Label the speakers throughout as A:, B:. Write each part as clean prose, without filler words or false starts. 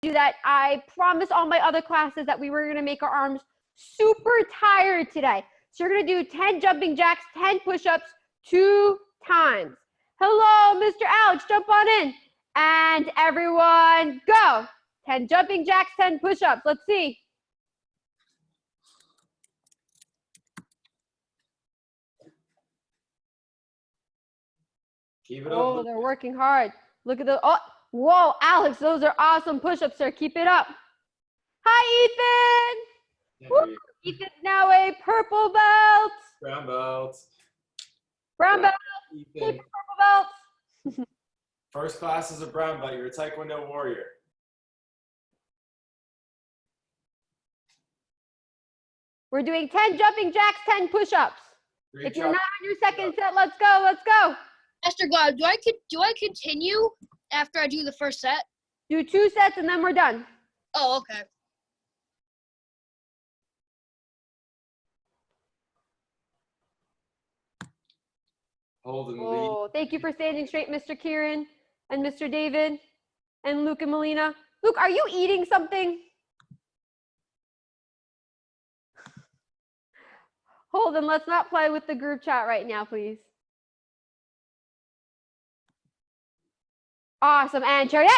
A: do that. I promised all my other classes that we were going to make our arms super tired today. So you're going to do 10 jumping jacks, 10 push-ups 2 times. Hello, Mr. Alex, jump on in. And everyone, go. 10 jumping jacks, 10 push-ups. Let's see.
B: Keep it up.
A: Oh, they're working hard. Look at the, oh, whoa, Alex, those are awesome push-ups, sir. Keep it up. Hi, Ethan. Woo. Ethan's now a purple belt.
B: Brown belt.
A: Brown belt.
B: Ethan.
A: Purple belts.
B: First class is a brown belt. You're a Taekwondo warrior.
A: We're doing 10 jumping jacks, 10 push-ups. If you're not on your second set, let's go, let's go.
C: Master God, do I continue after I do the first set?
A: Do 2 sets and then we're done.
C: Oh, okay.
B: Hold and lead.
A: Oh, thank you for standing straight, Mr. Kieran and Mr. David and Luke and Melina. Luke, are you eating something? Hold and let's not play with the group chat right now, please. Awesome, and Chariot.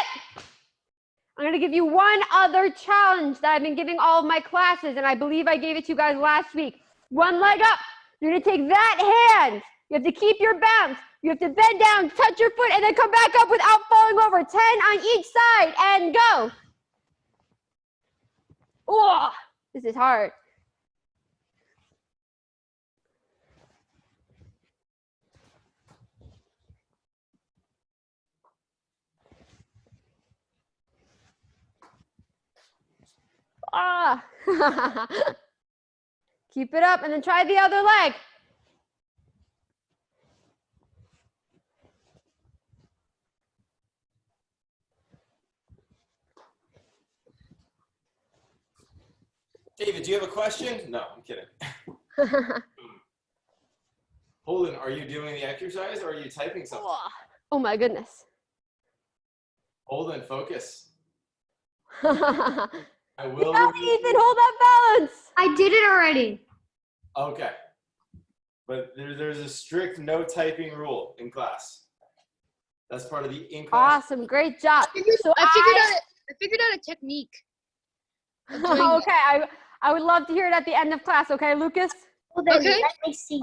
A: I'm gonna give you one other challenge that I've been giving all of my classes, and I believe I gave it to you guys last week. One leg up. You're gonna take that hand. You have to keep your balance. You have to bend down, touch your foot, and then come back up without falling over. 10 on each side, and go. Oh, this is hard. Ah. Keep it up and then try the other leg.
B: David, do you have a question? No, I'm kidding. Holden, are you doing the exercise or are you typing something?
A: Oh my goodness.
B: Holden, focus. I will.
A: No, Ethan, hold that balance.
D: I did it already.
B: Okay. But there's a strict no typing rule in class. That's part of the in-class.
A: Awesome, great job.
C: I figured out a technique.
A: Okay, I would love to hear it at the end of class. Okay, Lucas?
C: Okay.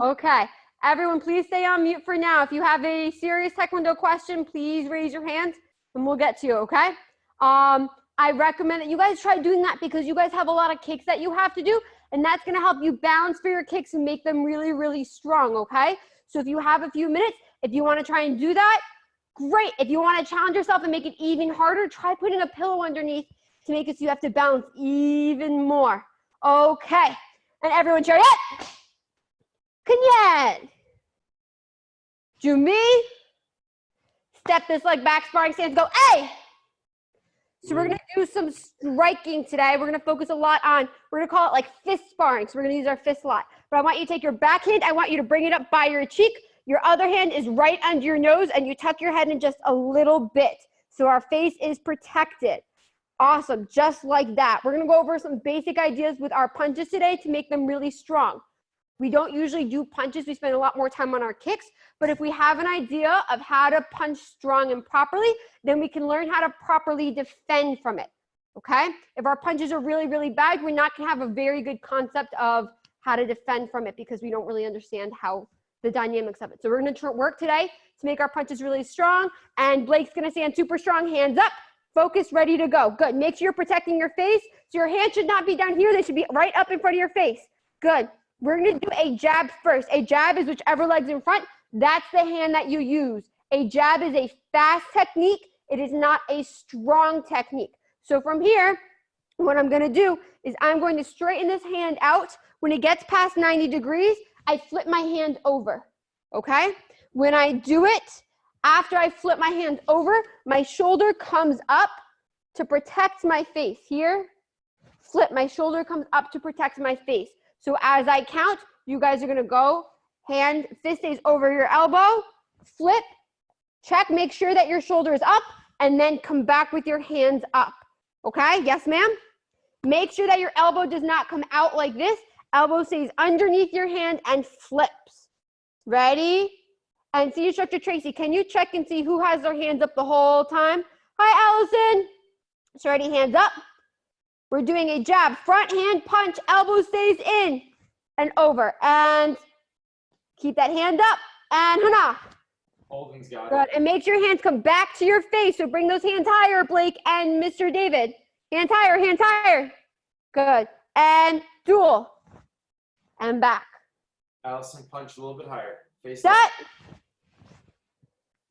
A: Okay. Everyone, please stay on mute for now. If you have a serious Taekwondo question, please raise your hand and we'll get to you, okay? I recommend that you guys try doing that because you guys have a lot of kicks that you have to do, and that's gonna help you balance for your kicks and make them really, really strong, okay? So if you have a few minutes, if you wanna try and do that, great. If you wanna challenge yourself and make it even harder, try putting a pillow underneath to make it so you have to balance even more. Okay, and everyone, Chariot. Kunyet. Jumi. Step this leg back, sparring stance, go, hey! So we're gonna do some striking today. We're gonna focus a lot on, we're gonna call it like fist sparring. So we're gonna use our fist a lot. But I want you to take your back hand, I want you to bring it up by your cheek. Your other hand is right under your nose and you tuck your head in just a little bit. So our face is protected. Awesome, just like that. We're gonna go over some basic ideas with our punches today to make them really strong. We don't usually do punches. We spend a lot more time on our kicks. But if we have an idea of how to punch strong and properly, then we can learn how to properly defend from it, okay? If our punches are really, really bad, we're not gonna have a very good concept of how to defend from it because we don't really understand how the dynamics of it. So we're gonna work today to make our punches really strong. And Blake's gonna stand super strong, hands up, focus, ready to go. Good, make sure you're protecting your face. So your hands should not be down here. They should be right up in front of your face. Good. We're gonna do a jab first. A jab is whichever leg's in front. That's the hand that you use. A jab is a fast technique. It is not a strong technique. So from here, what I'm gonna do is I'm going to straighten this hand out. When it gets past 90 degrees, I flip my hand over, okay? When I do it, after I flip my hand over, my shoulder comes up to protect my face. Here, flip, my shoulder comes up to protect my face. So as I count, you guys are gonna go, hand, fist stays over your elbow, flip, check, make sure that your shoulder is up, and then come back with your hands up. Okay, yes, ma'am. Make sure that your elbow does not come out like this. Elbow stays underneath your hand and flips. Ready? And see instructor Tracy, can you check and see who has their hands up the whole time? Hi, Allison. So ready, hands up. We're doing a jab, front hand punch, elbow stays in and over. And keep that hand up. And hana.
B: Holden's got it.
A: Good. And make sure your hands come back to your face. So bring those hands higher, Blake and Mr. David. Hands higher, hands higher. Good. And dual. And back.
B: Allison, punch a little bit higher. Face
A: Set.
B: up.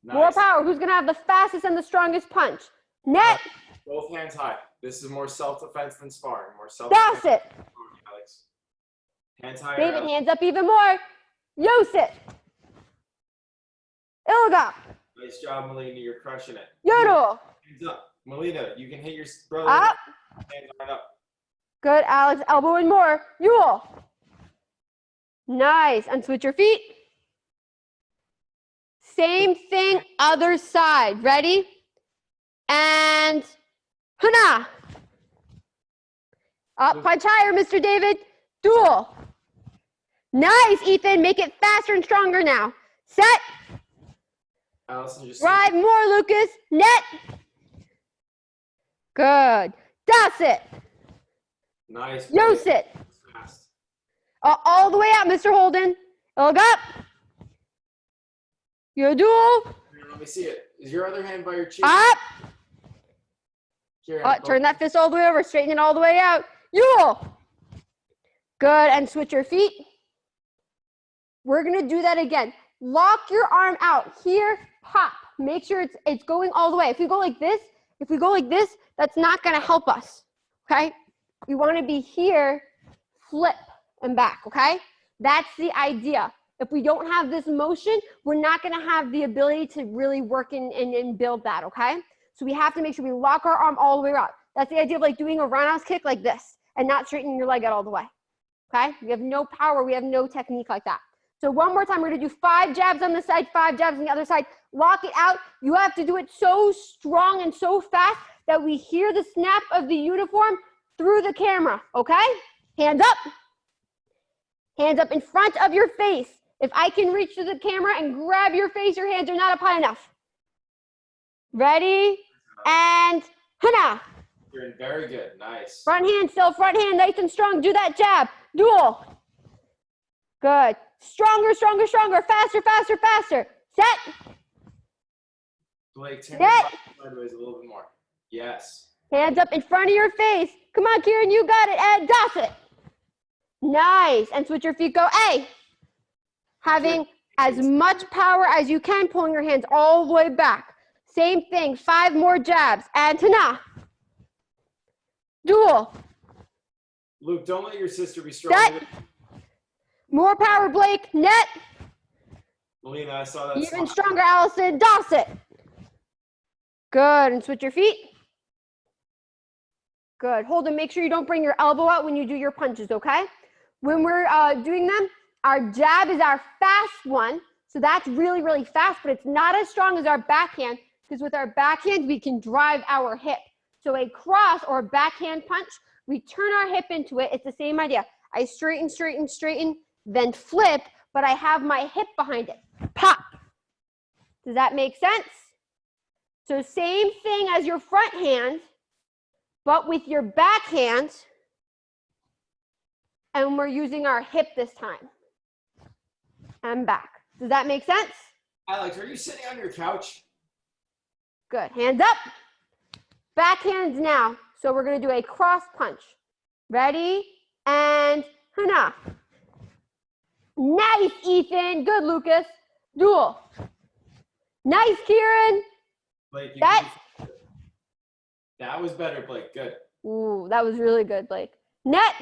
A: More
B: Nice.
A: power. Who's going to have the fastest and the strongest punch? Net.
B: Both hands high. This is more self-defense than sparring. More
A: That's
B: self-defense.
A: it.
B: Alex. Hands higher.
A: David,
B: Alex.
A: hands up even more. Yosit. Ilga.
B: Nice job, Melina. You're crushing it.
A: Yodel.
B: Hands up. Melina, you can hit your brother.
A: Up.
B: Hands right up.
A: Good, Alex. Elbow and more. Yule. Nice. And switch your feet. Same thing, other side. Ready? And hana. Up, punch higher, Mr. David. Dual. Nice, Ethan. Make it faster and stronger now. Set.
B: Allison, just
A: Drive more, Lucas. Net. Good. That's it.
B: nice.
A: Yosit.
B: Fast.
A: All the way out, Mr. Holden. Look up. Your dual.
B: Here, let me see it. Is your other hand by your cheek?
A: Up.
B: Here,
A: Turn that fist all the way over. Straighten it all the way out. Yule. Good. And switch your feet. We're going to do that again. Lock your arm out. Here, pop. Make sure it's going all the way. If we go like this, that's not going to help us. Okay? We want to be here, flip, and back. Okay? That's the idea. If we don't have this motion, we're not going to have the ability to really work and build that. Okay? So we have to make sure we lock our arm all the way out. That's the idea of like doing a roundhouse kick like this and not straightening your leg out all the way. Okay? We have no power. We have no technique like that. So one more time, we're going to do 5 jabs on the side, 5 jabs on the other side. Lock it out. You have to do it so strong and so fast that we hear the snap of the uniform through the camera, okay? Hands up. Hands up in front of your face. If I can reach to the camera and grab your face, your hands are not up high enough. Ready? And hana.
B: You're in very good. Nice.
A: Front hand still, front hand nice and strong. Do that jab. Dual. Good. Stronger, stronger, stronger. Faster, faster, faster. Set.
B: Blake, turn
A: Net.
B: your body sideways a little bit more. Yes.
A: Hands up in front of your face. Come on, Kieran, you got it. And that's it. Nice. And switch your feet. Go A. Having as much power as you can, pulling your hands all the way back. Same thing. 5 more jabs. And tana. Dual.
B: Luke, don't let your sister be strong.
A: Set. More power, Blake. Net.
B: Melina, I saw that.
A: Even
B: slide.
A: stronger, Allison. Doss it. Good. And switch your feet. Good. Hold and make sure you don't bring your elbow out when you do your punches, okay? When we're doing them, our jab is our fast one. So that's really, really fast, but it's not as strong as our backhand because with our backhand, we can drive our hip. So a cross or a backhand punch, we turn our hip into it. It's the same idea. I straighten, straighten, straighten, then flip, but I have my hip behind it. Pop. Does that make sense? So same thing as your front hand, but with your backhand, and we're using our hip this time. And back. Does that make sense?
B: Alex, are you sitting on your couch?
A: Good. Hands up. Backhands now. So we're going to do a cross punch. Ready? And hana. Nice, Ethan. Good, Lucas. Dual. Nice, Kieran.
B: Blake, you
A: That-
B: that was better, Blake. Good.
A: Ooh, that was really good, Blake. Net.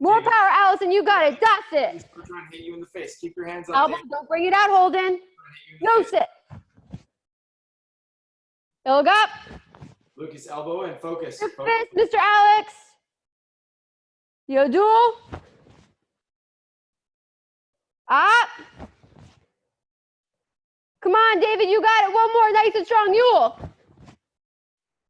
A: More
B: David.
A: power, Allison. You got it. That's
B: He's
A: it.
B: trying to hit you in the face. Keep your hands up.
A: Elbow.
B: David.
A: Don't bring it out, Holden.
B: Trying to hit you in the
A: No
B: face.
A: sit. Look up.
B: Lucas, elbow in. Focus.
A: Your
B: Focus.
A: fist, Mr. Alex. Yo, dual. Up. Come on, David. You got it. One more. Nice and strong. Yule.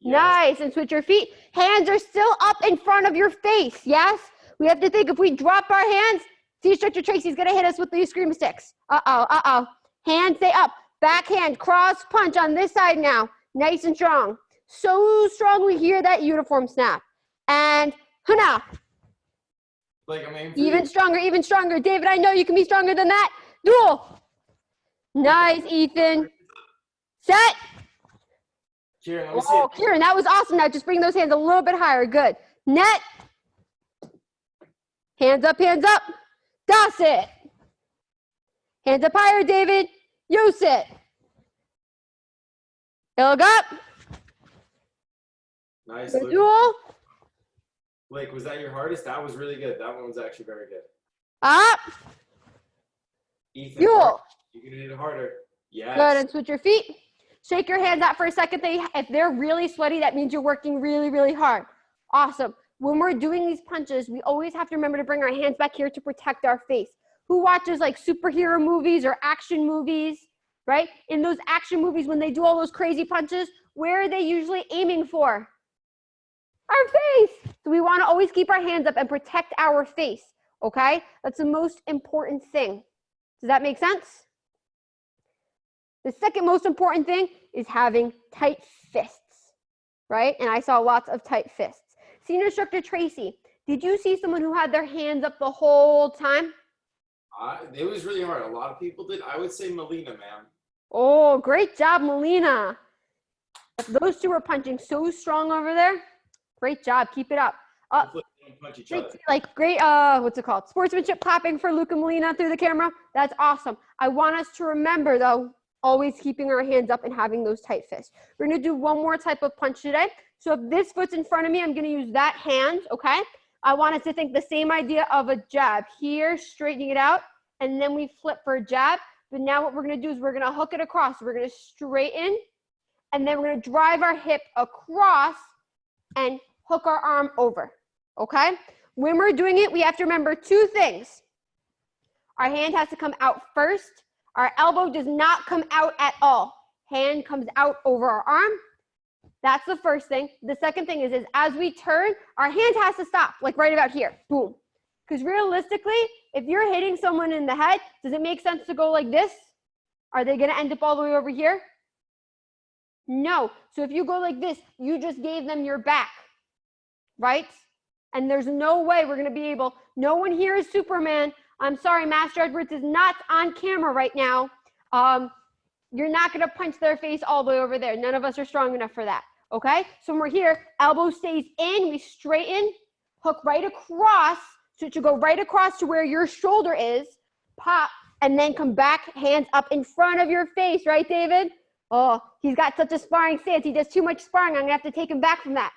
B: Yes.
A: Nice. And switch your feet. Hands are still up in front of your face. Yes? We have to think if we drop our hands, see Instructor Tracy's going to hit us with these scream sticks. Uh-oh. Hands stay up. Backhand, cross punch on this side now. Nice and strong. So strong we hear that uniform snap. And hana.
B: Like I'm aiming for
A: Even
B: you.
A: stronger, even stronger. David, I know you can be stronger than that. Duel. Nice, Ethan. Set.
B: Kieran, let me see
A: Oh,
B: it.
A: Kieran, that was awesome. Now just bring those hands a little bit higher. Good. Net. Hands up, hands up. Das it. Hands up higher, David. Use it. Ilg up.
B: Nice.
A: Good
B: Luke.
A: duel.
B: Blake, was that your hardest? That was really good. That one was actually very good.
A: Up.
B: Ethan,
A: Duel.
B: you can hit it harder. Yes.
A: Good, and switch your feet. Shake your hands out for a second. If they're really sweaty, that means you're working really, really hard. Awesome. When we're doing these punches, we always have to remember to bring our hands back here to protect our face. Who watches like superhero movies or action movies, right? In those action movies, when they do all those crazy punches, where are they usually aiming for? Our face. So we want to always keep our hands up and protect our face, okay? That's the most important thing. Does that make sense? The second most important thing is having tight fists, right? And I saw lots of tight fists. Senior Instructor Tracy, did you see someone who had their hands up the whole time?
B: It was really hard. A lot of people did. I would say Melina, ma'am.
A: Oh, great job, Melina. If those two are punching so strong over there, great job. Keep it up.
B: Hopefully they don't punch each other.
A: Great, what's it called? Sportsmanship clapping for Luke and Melina through the camera. That's awesome. I want us to remember, though, always keeping our hands up and having those tight fists. We're going to do one more type of punch today. So if this foot's in front of me, I'm going to use that hand, okay? I want us to think the same idea of a jab. Here, straightening it out, and then we flip for a jab. But now what we're going to do is we're going to hook it across. We're going to straighten, and then we're going to drive our hip across and hook our arm over, okay? When we're doing it, we have to remember two things. Our hand has to come out first. Our elbow does not come out at all. Hand comes out over our arm. That's the first thing. The second thing is as we turn, our hand has to stop, like right about here. Boom. Because realistically, if you're hitting someone in the head, does it make sense to go like this? Are they going to end up all the way over here? No. So if you go like this, you just gave them your back, right? And there's no way we're going to be able, no one here is Superman. I'm sorry, Master Edwards is not on camera right now. You're not going to punch their face all the way over there. None of us are strong enough for that, okay? So when we're here, elbow stays in, we straighten, hook right across, so it should go right across to where your shoulder is, pop, and then come back, hands up in front of your face, right, David? Oh, he's got such a sparring stance. He does too much sparring. I'm going to have to take him back from that.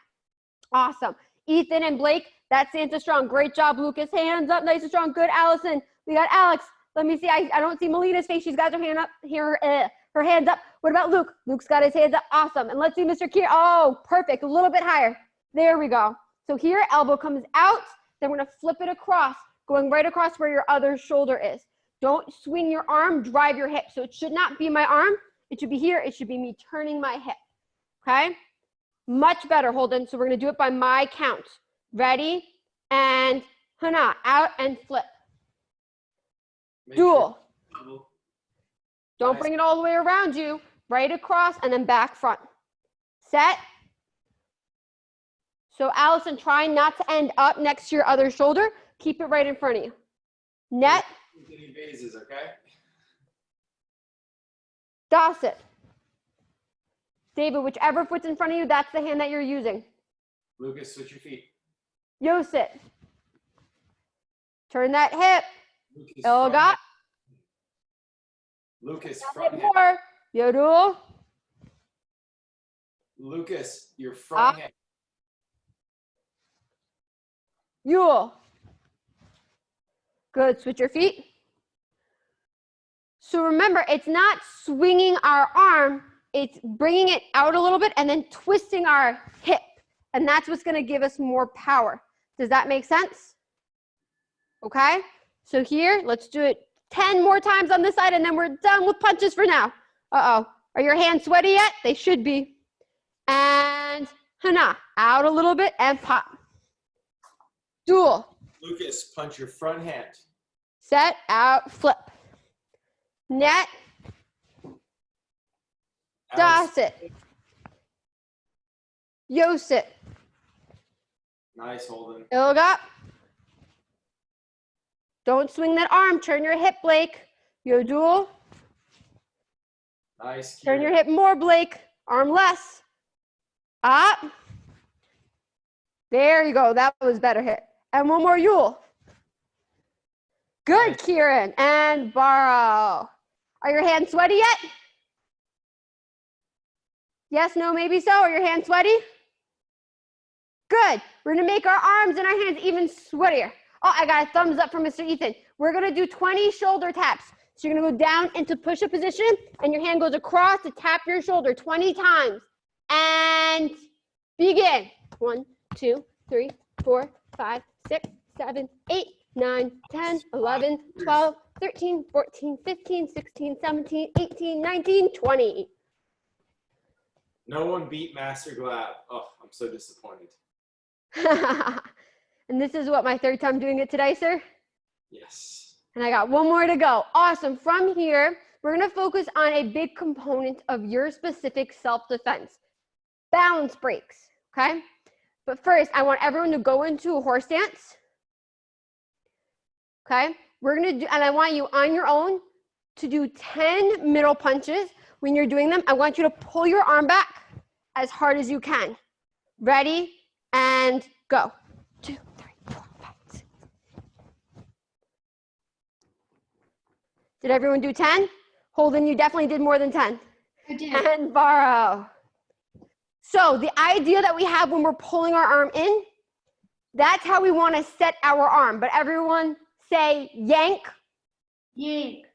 A: Awesome. Ethan and Blake, that stance is strong. Great job, Lucas. Hands up, nice and strong. Good, Allison. We got Alex. Let me see. I don't see Melina's face. She's got her hand up here. Her hands up. What about Luke? Luke's got his hands up. Awesome. And let's see Mr. Kier. Oh, perfect. A little bit higher. There we go. So here, elbow comes out. Then we're going to flip it across, going right across where your other shoulder is. Don't swing your arm. Drive your hip. So it should not be my arm. It should be here. It should be me turning my hip. Okay? Much better, Holden. So we're going to do it by my count. Ready? And hana, out and flip.
B: Make
A: Duel.
B: sure-
A: Don't
B: Nice.
A: bring it all the way around you. Right across and then back front. Set. So Allison, try not to end up next to your other shoulder. Keep it right in front of you. Net.
B: Any vases, okay?
A: Das it. David, whichever foot's in front of you, that's the hand that you're using.
B: Lucas, switch your feet.
A: Yo sit. Turn that hip.
B: Lucas,
A: Ilg
B: front
A: up.
B: hand. Lucas, front hand.
A: More. Yo duel.
B: Lucas, your front
A: Up.
B: hand.
A: Yule. Good. Switch your feet. So remember, it's not swinging our arm. It's bringing it out a little bit and then twisting our hip. And that's what's going to give us more power. Does that make sense? Okay. So here, let's do it 10 more times on this side and then we're done with punches for now. Uh-oh. Are your hands sweaty yet? They should be. and hana. Out a little bit and pop. Dual.
B: Lucas, punch your front hand.
A: Set, out, flip. Net,
B: Alice,
A: das it. Yosit.
B: nice, Holden.
A: Ilga. Don't swing that arm. Turn your hip, Blake. Yo dual.
B: Nice.
A: Turn
B: Kieran.
A: your hip more, Blake. Arm less. Up. There you go. That was better hit. And one more Yule. Good,
B: Nice.
A: Kieran. And borrow. Are your hands sweaty yet? Yes, no, maybe so. Are your hands sweaty? Good. We're going to make our arms and our hands even sweatier. Oh, I got a thumbs up from Mr. Ethan. We're going to do 20 shoulder taps. So you're going to go down into push-up position, and your hand goes across to tap your shoulder 20 times. And begin. 1, 2, 3, 4, 5, 6, 7, 8, 9, 10, 11, 12, 13, 14, 15, 16, 17, 18, 19, 20.
B: No one beat Master Glab. Oh, I'm so disappointed.
A: And this is what, my third time doing it today, sir?
B: Yes.
A: And I got one more to go. Awesome. From here, we're going to focus on a big component of your specific self-defense. Balance breaks, okay? But first, I want everyone to go into a horse stance. Okay? We're going to do, and I want you on your own to do 10 middle punches. When you're doing them, I want you to pull your arm back as hard as you can. Ready? And go. 2, 3, 4, 5, 6. Did everyone do 10? Holden, you definitely did more than 10.
C: I did.
A: And borrow. So the idea that we have when we're pulling our arm in, that's how we want to set our arm. But everyone say yank.
C: Yank.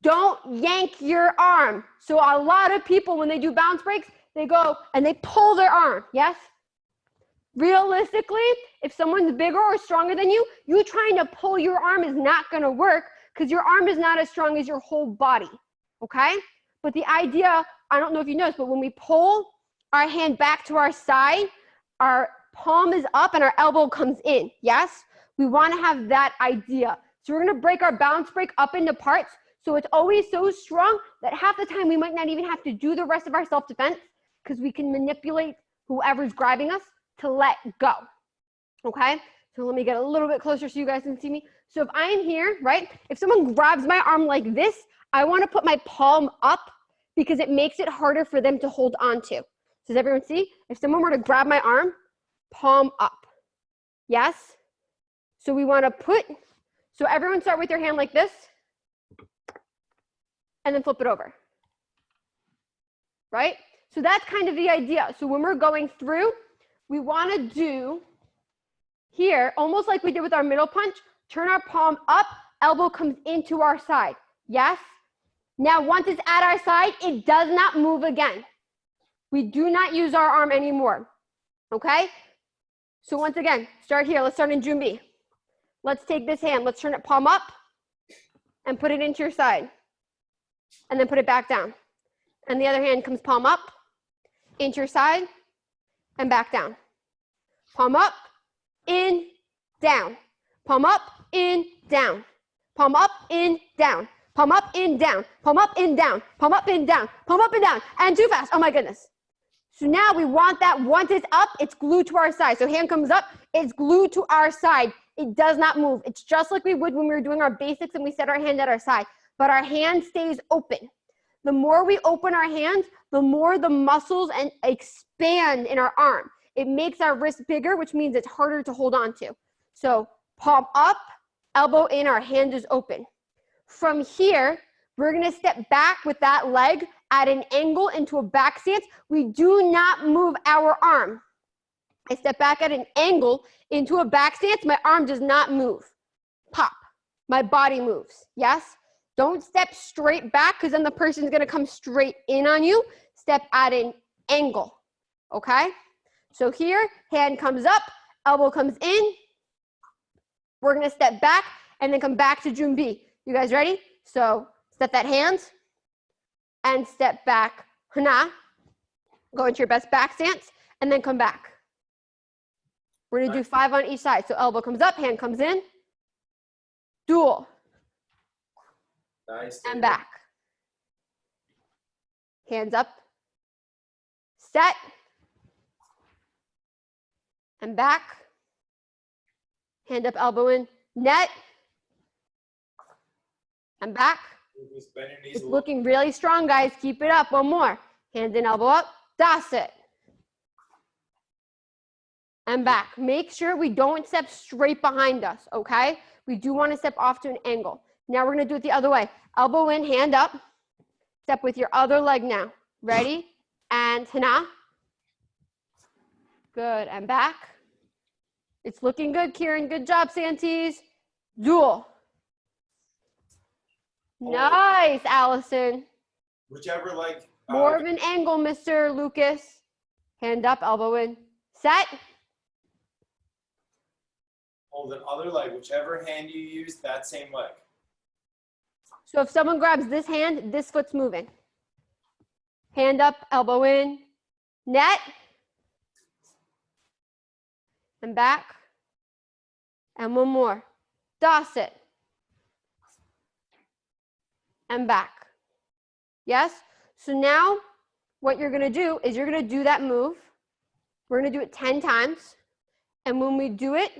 A: Don't yank your arm. So a lot of people, when they do bounce breaks, they go and they pull their arm. Yes? Realistically, if someone's bigger or stronger than you, you trying to pull your arm is not going to work because your arm is not as strong as your whole body. Okay? But the idea, I don't know if you noticed, but when we pull our hand back to our side, our palm is up and our elbow comes in. Yes? We want to have that idea. So we're going to break our bounce break up into parts. So it's always so strong that half the time we might not even have to do the rest of our self-defense because we can manipulate whoever's grabbing us to let go. Okay? So let me get a little bit closer so you guys can see me. So if I'm here, right? If someone grabs my arm like this, I want to put my palm up because it makes it harder for them to hold on to. Does everyone see? If someone were to grab my arm, palm up. Yes? So we want to put, so everyone start with your hand like this and then flip it over. Right? So that's kind of the idea. So when we're going through, we want to do here, almost like we did with our middle punch, turn our palm up, elbow comes into our side. Yes? Now, once it's at our side, it does not move again. We do not use our arm anymore. Okay? So once again, start here. Let's start in Junbi. Let's take this hand. Let's turn it palm up and put it into your side. And then put it back down. And the other hand comes palm up, into your side, and back down. Palm up, in, down. Palm up, in, down. Palm up, in, down. Palm up, in, down. Palm up, in, down. Palm up, in, down. Palm up, and down. And too fast. Oh my goodness. So now we want that once it's up, it's glued to our side. So hand comes up, it's glued to our side. It does not move. It's just like we would when we were doing our basics and we set our hand at our side. But our hand stays open. The more we open our hands, the more the muscles and expand in our arm. It makes our wrist bigger, which means it's harder to hold on to. So palm up, elbow in, our hand is open. From here, we're gonna step back with that leg at an angle into a back stance. We do not move our arm. I step back at an angle into a back stance. My arm does not move. Pop. My body moves. Yes? Don't step straight back because then the person's going to come straight in on you. Step at an angle. Okay? So here, hand comes up, elbow comes in. We're going to step back and then come back to Junbi. You guys ready? So step that hand and step back. Hana. Go into your best back stance and then come back. We're gonna do 5 on each side. So elbow comes up, hand comes in, dual,
B: Nice.
A: and back. Hands up, set, and back. Hand up, elbow in, net, and back.
B: Just bend your knees
A: It's
B: a little.
A: looking really strong, guys. Keep it up. One more. Hands in, elbow up, das it. And back. Make sure we don't step straight behind us, okay? We do want to step off to an angle. Now we're going to do it the other way. Elbow in, hand up. Step with your other leg now. Ready? And hana. Good. And back. It's looking good, Kieran. Good job, Santees. Dual. Nice, Allison.
B: Whichever leg.
A: More of an angle, Mr. Lucas. Hand up, elbow in. Set.
B: Hold the other leg. Whichever hand you use, that same leg.
A: So if someone grabs this hand, this foot's moving. Hand up, elbow in. Net. And back. And one more. Das it. And back. Yes? So now what you're going to do is you're going to do that move. We're going to do it 10 times. And when we do it,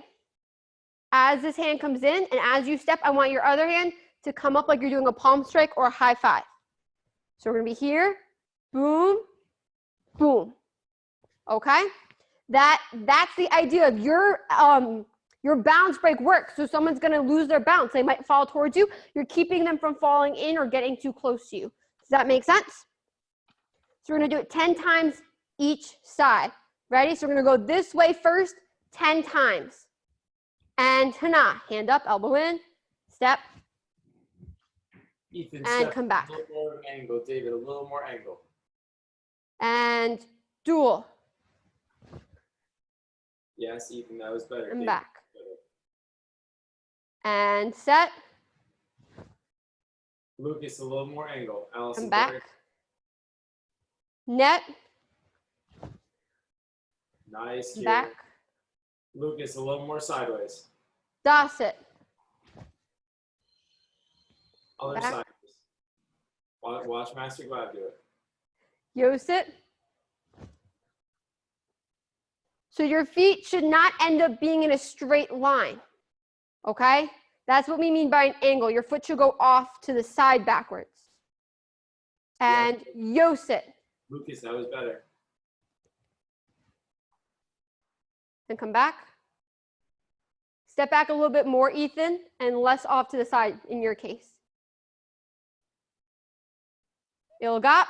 A: as this hand comes in and as you step, I want your other hand to come up like you're doing a palm strike or a high five. So we're going to be here. Boom. Boom. Okay? That's the idea of your bounce break works. So someone's going to lose their bounce. They might fall towards you. You're keeping them from falling in or getting too close to you. Does that make sense? So we're going to do it 10 times each side. Ready? So we're going to go this way first 10 times. And hana, hand up, elbow in, step,
B: Ethan,
A: and
B: step
A: come back.
B: A little more of an angle, David. A little more angle.
A: And dual,
B: Yes, Ethan, that was better.
A: and
B: David.
A: back. And set,
B: Lucas, a little more angle. Allison,
A: and back. Net,
B: Nice.
A: and
B: Kieran.
A: back.
B: Lucas, a little more sideways.
A: Das it.
B: Other
A: Back.
B: side. Watch Master Glad do it.
A: Yosit. So your feet should not end up being in a straight line. Okay? That's what we mean by an angle. Your foot should go off to the side backwards. And yosit.
B: Lucas, that was better.
A: And come back. Step back a little bit more, Ethan, and less off to the side in your case. Ilgap.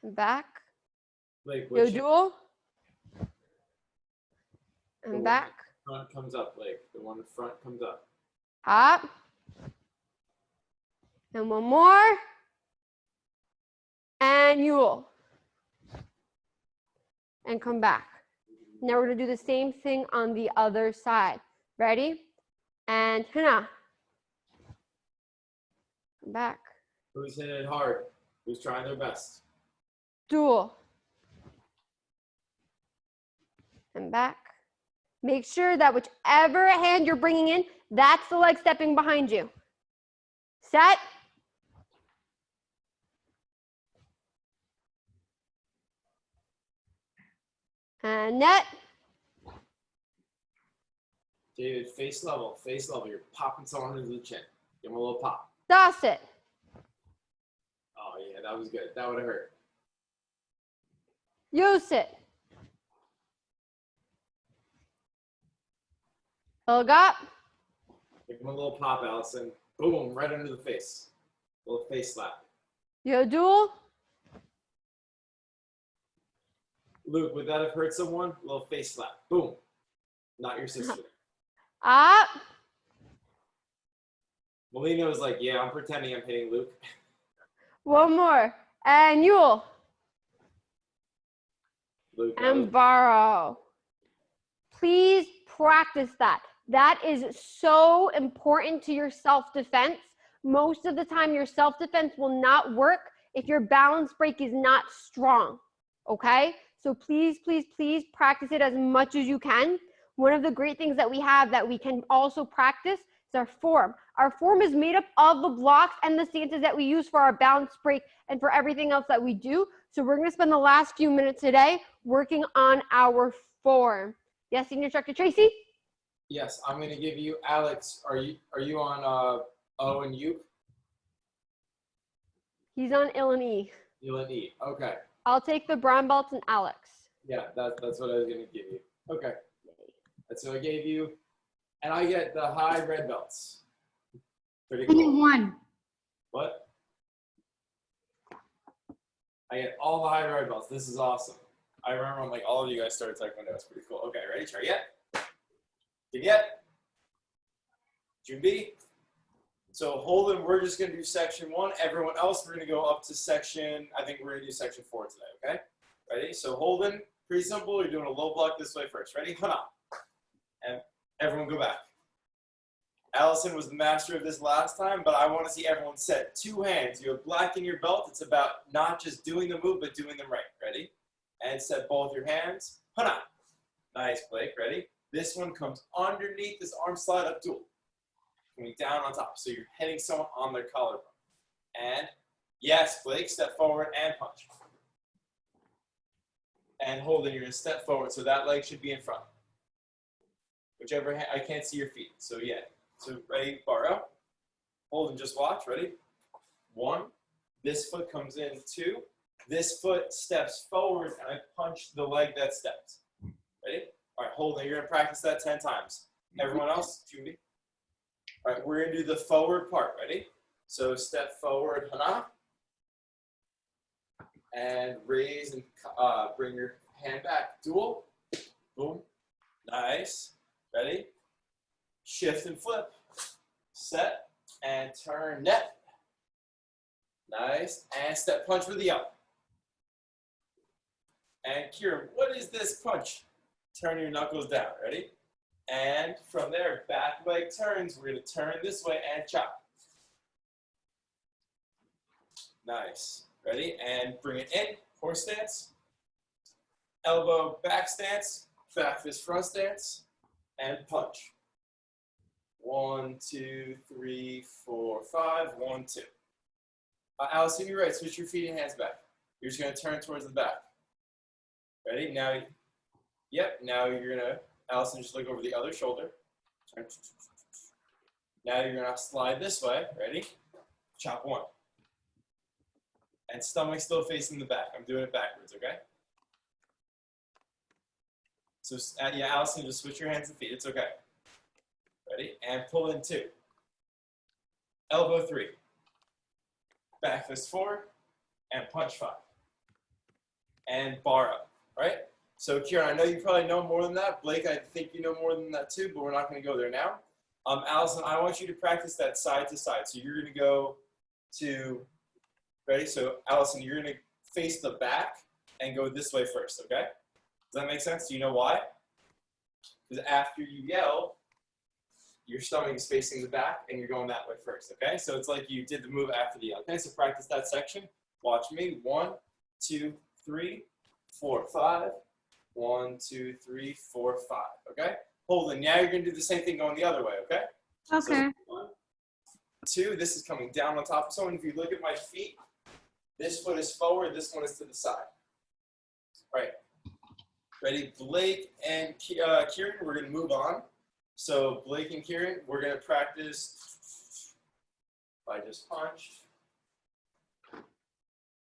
A: And back.
B: Blake,
A: Yo
B: which
A: dual. And back.
B: front comes up, Blake? The one in front comes up.
A: Up. And one more. And Yule. And come back. Now we're going to do the same thing on the other side. Ready? And hana. Come back.
B: Who's hitting it hard? Who's trying their best?
A: Dual. And back. Make sure that whichever hand you're bringing in, that's the leg stepping behind you. Set. And net.
B: David, face level, face level. You're popping someone into the chin. Give him a little pop.
A: Das it.
B: Oh, yeah, that was good. That would have hurt.
A: Use it. Ilgap.
B: Give him a little pop, Allison. Boom, right under the face. A little face slap.
A: Yodul.
B: Luke, would that have hurt someone? A little face slap. Boom. Not your sister.
A: Up.
B: Melina was like, yeah, I'm pretending I'm hitting Luke.
A: One more. And Yule.
B: Luke, that
A: And
B: was-
A: borrow. Please practice that. That is so important to your self-defense. Most of the time, your self-defense will not work if your balance break is not strong, okay? So please, please, please practice it as much as you can. One of the great things that we have that we can also practice is our form. Our form is made up of the blocks and the stances that we use for our balance break and for everything else that we do. So we're gonna spend the last few minutes today working on our form. Yes, Senior Instructor Tracy?
B: Yes, I'm gonna give you Alex. Are you on O and U?
A: He's on Ill and E.
B: U and E. Okay.
A: I'll take the brown belts and Alex.
B: Yeah, that's what I was gonna give you. Okay. That's what I gave you, and I get the high red belts. Pretty
D: I get
B: cool.
D: 1.
B: What? I get all the high red belts. This is awesome. I remember when like all of you guys started Taekwondo. It's pretty cool. Okay, ready? Try yet? Did yet? Junbi? So Holden, we're just gonna do section 1. Everyone else, we're gonna go up to section. I think we're gonna do section 4 today. Okay? Ready? So Holden, pretty simple. You're doing a low block this way first. Ready? Hana. And everyone go back. Allison was the master of this last time, but I want to see everyone set 2 hands. You have black in your belt. It's about not just doing the move, but doing them right. Ready? And set both your hands. Hana. Nice, Blake. Ready? This one comes underneath this arm slide up dual. Coming down on top. So you're hitting someone on their collarbone. And yes, Blake, step forward and punch. And Holden, you're going to step forward. So that leg should be in front. Whichever hand, I can't see your feet. So yeah. So ready, bar up. Hold and just watch. Ready? 1. This foot comes in. 2. This foot steps forward and I punch the leg that stepped. Ready? All right, hold it. You're gonna practice that 10 times. Everyone else, Judy. All right, we're gonna do the forward part. Ready? So step forward, hana. And raise and bring your hand back. Dual. Boom. Nice. Ready? Shift and flip. Set and turn net. Nice. And step punch with the up. And Kieran, what is this punch? Turn your knuckles down. Ready? And from there, back leg turns. We're going to turn this way and chop. Nice. Ready? And bring it in. Horse stance. Elbow back stance. Back fist front stance. And punch. 1, 2, 3, 4, 5. 1, 2. Allison, you're right. Switch your feet and hands back. You're just going to turn towards the back. Ready? Now, yep. Now you're going to, Allison, just look over the other shoulder. Turn. Now you're going to slide this way. Ready? Chop 1. And stomach still facing the back. I'm doing it backwards, okay? So, yeah, Allison, just switch your hands and feet. It's okay. Ready? And pull in 2. Elbow 3. Back fist 4. And punch 5. And bar up, right? So, Kieran, I know you probably know more than that. Blake, I think you know more than that too, but we're not going to go there now. Allison, I want you to practice that side to side. So you're going to go to, ready? So, Allison, you're going to face the back and go this way first, okay? Does that make sense? Do you know why? Because after you yell, your stomach is facing the back and you're going that way first, okay? So it's like you did the move after the yell. Okay, so practice that section. Watch me. 1, 2, 3, 4, 5. 1, 2, 3, 4, 5. Okay? Hold it. Now you're going to do the same thing going the other way, okay?
D: Okay.
B: So 1, 2, this is coming down on top of someone. If you look at my feet, this foot is forward, this one is to the side. Right. Ready? Blake and Kieran, we're going to move on. So Blake and Kieran, we're going to practice if I just punch.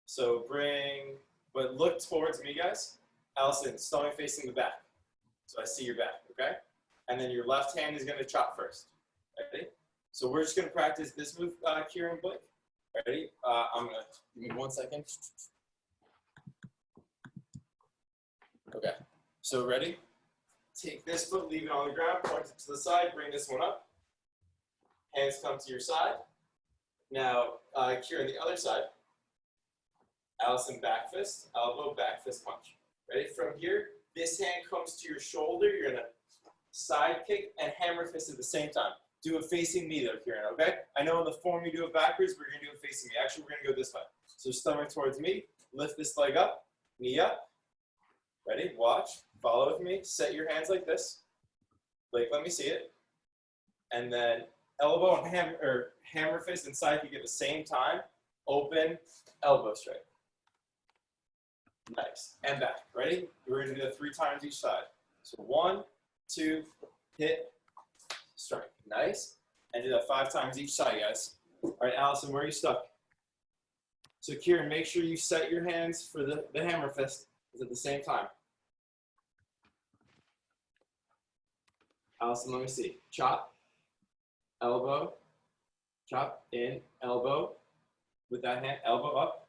B: So bring, but look towards me, guys. Allison, stomach facing the back. So I see your back, okay? And then your left hand is going to chop first. Ready? So we're just going to practice this move, Kieran, Blake. Ready? I'm going to, give me 1 second. Okay, so ready? Take this foot, leave it on the ground, point it to the side, bring this one up. Hands come to your side. Now, Kieran, the other side. Allison, back fist, elbow, back fist punch. Ready? From here, this hand comes to your shoulder. You're going to side kick and hammer fist at the same time. Do it facing me though, Kieran, okay? I know in the form you do it backwards, we're going to do it facing me. Actually, we're going to go this way. So stomach towards me. Lift this leg up, knee up. Ready? Watch. Follow with me. Set your hands like this. Like, let me see it. And then elbow and hammer fist and side kick at the same time. Open, elbow straight. Nice. And back. Ready? We're going to do that 3 times each side. So 1, 2, hit, strike. Nice. And do that 5 times each side, guys. All right, Allison, where are you stuck? So Kieran, make sure you set your hands for the hammer fist at the same time. Allison, let me see. Chop, elbow, chop, in, elbow. With that hand, elbow up.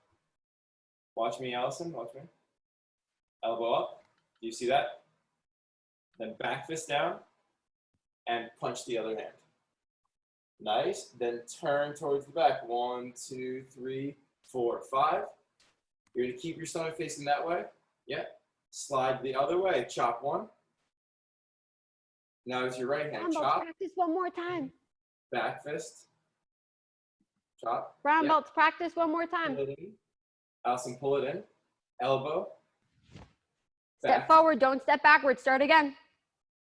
B: Watch me, Allison, watch me. Elbow up. Do you see that? Then back fist down and punch the other hand. Nice. Then turn towards the back. 1, 2, 3, 4, 5. You're going to keep your stomach facing that way. Yeah. Slide the other way. Chop 1. Now it's your right hand.
A: Brown belts,
B: Chop.
A: practice one more time.
B: Back fist. Chop.
A: Brown
B: Yeah.
A: belts, practice one more time.
B: Pull it in. Allison, pull it in. Elbow.
A: Step
B: Back.
A: forward, don't step backwards. Start again.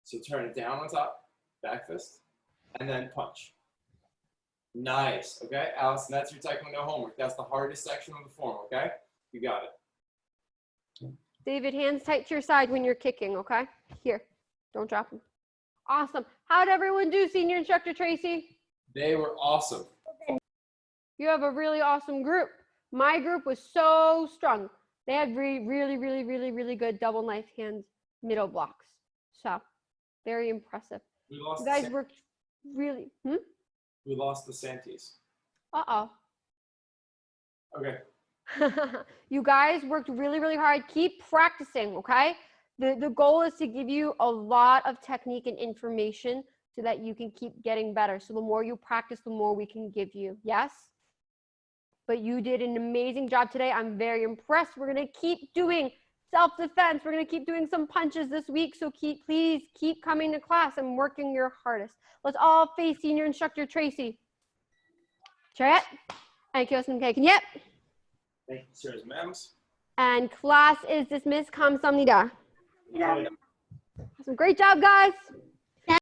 B: So turn it down on top. Back fist. And then punch. Nice. Okay, Allison, that's your Taekwondo homework. That's the hardest section of the form, okay? You got it.
A: David, hands tight to your side when you're kicking, okay? Here, don't drop them. Awesome. How'd everyone do, senior instructor Tracy?
B: They were awesome.
A: You have a really awesome group. My group was so strong. They had really good double knife hands, middle blocks. So, very impressive.
B: We lost
A: You guys worked really,
B: We lost the Santis.
A: Uh-oh.
B: Okay.
A: You guys worked really hard. Keep practicing, okay? The goal is to give you a lot of technique and information so that you can keep getting better. So the more you practice, the more we can give you. Yes? But you did an amazing job today. I'm very impressed. We're going to keep doing self-defense. We're going to keep doing some punches this week. So please keep coming to class and working your hardest. Let's all face senior instructor Tracy. Chariot. And Kyosin Kaken. Yep.
B: Thank you, sirs, ma'ams.
A: And class is dismissed. Kamsahamnida.
B: Yeah.
A: Awesome. Great job, guys.